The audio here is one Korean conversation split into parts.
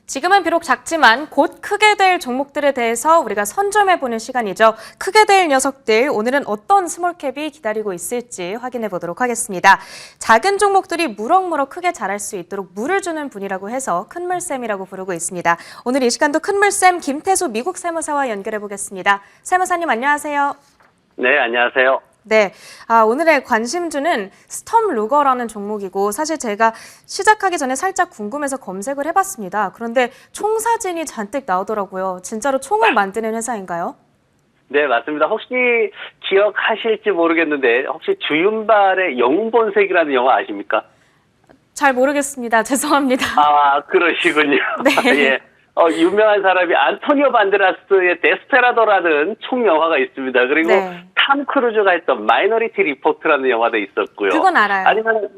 지금은 비록 작지만 곧 크게 될 종목들에 대해서 우리가 선점해보는 시간이죠. 크게 될 녀석들, 오늘은 어떤 스몰캡이 기다리고 있을지 확인해 보도록 하겠습니다. 작은 종목들이 무럭무럭 크게 자랄 수 있도록 물을 주는 분이라고 해서 큰물쌤이라고 부르고 있습니다. 오늘 이 시간도 큰물쌤 김태수 미국 세무사와 연결해 보겠습니다. 세무사님 안녕하세요. 네, 안녕하세요. 네, 오늘의 관심주는 스톰루거라는 종목이고 사실 제가 시작하기 전에 살짝 궁금해서 검색을 해봤습니다. 그런데 총 사진이 잔뜩 나오더라고요. 진짜로 총을 만드는 회사인가요? 네, 맞습니다. 혹시 기억하실지 모르겠는데 혹시 주윤발의 영웅본색이라는 영화 아십니까? 잘 모르겠습니다. 죄송합니다. 아, 그러시군요. 네. 예. 유명한 사람이 안토니오 반데라스의 데스페라도라는 총 영화가 있습니다. 그리고 네. 탐 크루즈가 했던 마이너리티 리포트라는 영화도 있었고요. 그건 알아요. 아니면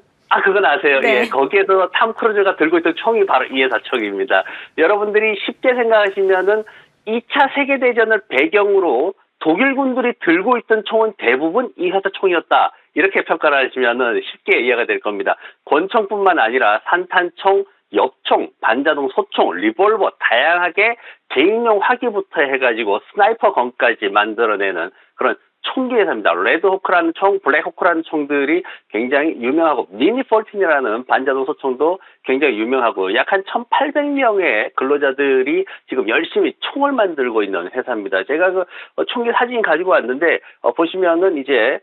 그건 아세요. 네. 예, 거기에서 탐 크루즈가 들고 있던 총이 바로 이 회사 총입니다. 여러분들이 쉽게 생각하시면은 2차 세계대전을 배경으로 독일군들이 들고 있던 총은 대부분 이 회사 총이었다. 이렇게 평가를 하시면은 쉽게 이해가 될 겁니다. 권총뿐만 아니라 산탄총, 엽총, 반자동 소총, 리볼버, 다양하게 개인용 화기부터 해가지고 스나이퍼 건까지 만들어내는 그런 총기 회사입니다. 레드호크라는 총, 블랙호크라는 총들이 굉장히 유명하고 미니14이라는 반자동 소총도 굉장히 유명하고 약 한 1,800명의 근로자들이 지금 열심히 총을 만들고 있는 회사입니다. 제가 그 총기 사진 가지고 왔는데 보시면은 이제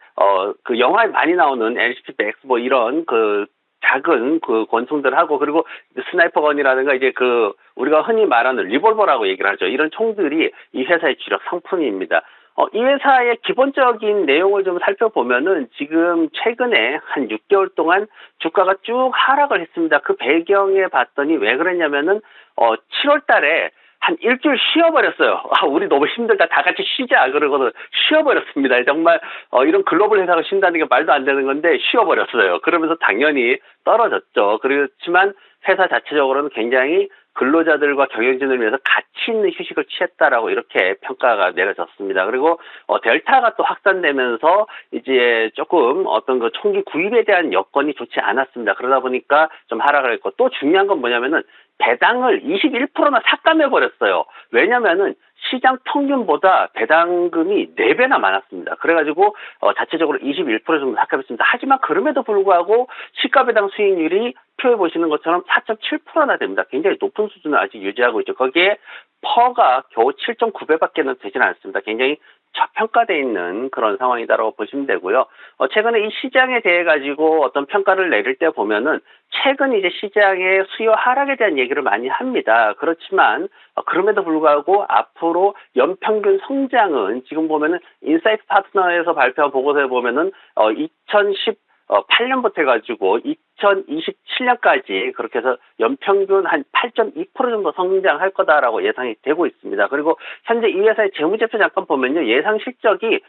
그 영화에 많이 나오는 LCP-X 뭐 이런 그 작은 그 권총들하고 그리고 스나이퍼건이라든가 이제 그 우리가 흔히 말하는 리볼버라고 얘기를 하죠. 이런 총들이 이 회사의 주력 상품입니다. 이 회사의 기본적인 내용을 좀 살펴보면은 지금 최근에 한 6개월 동안 주가가 쭉 하락을 했습니다. 그 배경에 봤더니 왜 그랬냐면은 7월 달에 한 일주일 쉬어버렸어요. 우리 너무 힘들다. 다 같이 쉬자. 그러고는 쉬어버렸습니다. 정말 이런 글로벌 회사가 쉰다는 게 말도 안 되는 건데 쉬어버렸어요. 그러면서 당연히 떨어졌죠. 그렇지만 회사 자체적으로는 굉장히 근로자들과 경영진을 위해서 가치 있는 휴식을 취했다라고 이렇게 평가가 내려졌습니다. 그리고 델타가 또 확산되면서 이제 조금 어떤 그 총기 구입에 대한 여건이 좋지 않았습니다. 그러다 보니까 좀 하락을 했고 또 중요한 건 뭐냐면은 배당을 21%나 삭감해 버렸어요. 왜냐면은 시장 평균보다 배당금이 4배나 많았습니다. 그래가지고 자체적으로 21% 정도 삭감했습니다. 하지만 그럼에도 불구하고 시가배당 수익률이 표에 보시는 것처럼 4.7%나 됩니다. 굉장히 높은 수준을 아직 유지하고 있죠. 거기에 퍼가 겨우 7.9배밖에는 되지는 않습니다. 굉장히 저평가되어 있는 그런 상황이다라고 보시면 되고요. 최근에 이 시장에 대해 가지고 어떤 평가를 내릴 때 보면은 최근 이제 시장의 수요 하락에 대한 얘기를 많이 합니다. 그렇지만 그럼에도 불구하고 앞으로 연평균 성장은 지금 보면은 인사이트 파트너에서 발표한 보고서에 보면은 2018년부터 해가지고 2027년까지 그렇게 해서 연평균 한 8.2% 정도 성장할 거다라고 예상이 되고 있습니다. 그리고 현재 이 회사의 재무제표 잠깐 보면요. 예상 실적이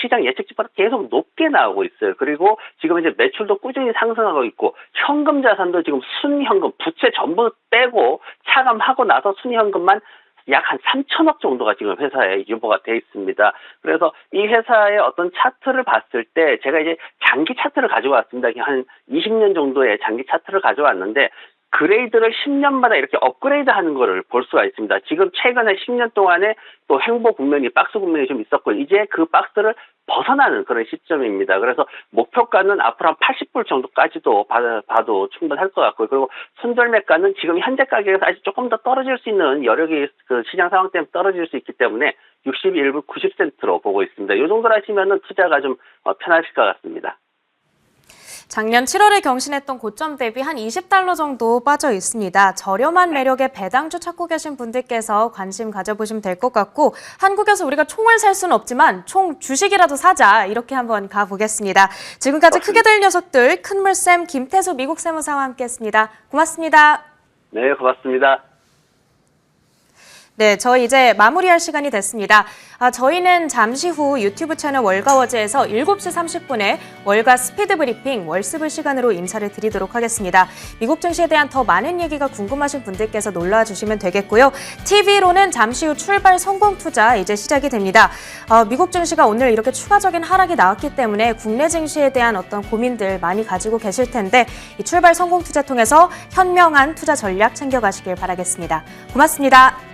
시장 예측치보다 계속 높게 나오고 있어요. 그리고 지금 이제 매출도 꾸준히 상승하고 있고 현금 자산도 지금 순현금, 부채 전부 빼고 차감하고 나서 순현금만 약 한 3천억 정도가 지금 회사에 유보가 돼 있습니다. 그래서 이 회사의 어떤 차트를 봤을 때 제가 이제 장기 차트를 가지고 왔습니다. 한 20년 정도의 장기 차트를 가져왔는데 그레이드를 10년마다 이렇게 업그레이드 하는 거를 볼 수가 있습니다. 지금 최근에 10년 동안에 또 횡보 국면이 박스 국면이 좀 있었고 이제 그 박스를 벗어나는 그런 시점입니다. 그래서 목표가는 앞으로 한 80불 정도까지도 봐도 충분할 것 같고요. 그리고 손절매가는 지금 현재 가격에서 아직 조금 더 떨어질 수 있는 여력이 그 시장 상황 때문에 떨어질 수 있기 때문에 61불 90센트로 보고 있습니다. 이 정도로 하시면은 투자가 좀 편하실 것 같습니다. 작년 7월에 경신했던 고점 대비 한 $20 정도 빠져 있습니다. 저렴한 매력의 배당주 찾고 계신 분들께서 관심 가져보시면 될 것 같고 한국에서 우리가 총을 살 수는 없지만 총 주식이라도 사자 이렇게 한번 가보겠습니다. 지금까지 크게 될 녀석들 큰물쌤 김태수 미국 세무사와 함께했습니다. 고맙습니다. 네, 고맙습니다. 네, 저희 이제 마무리할 시간이 됐습니다. 저희는 잠시 후 유튜브 채널 월가워즈에서 7시 30분에 월가 스피드 브리핑 월스브 시간으로 인사를 드리도록 하겠습니다. 미국 증시에 대한 더 많은 얘기가 궁금하신 분들께서 놀러와 주시면 되겠고요. TV로는 잠시 후 출발 성공 투자 이제 시작이 됩니다. 미국 증시가 오늘 이렇게 추가적인 하락이 나왔기 때문에 국내 증시에 대한 어떤 고민들 많이 가지고 계실 텐데 이 출발 성공 투자 통해서 현명한 투자 전략 챙겨가시길 바라겠습니다. 고맙습니다.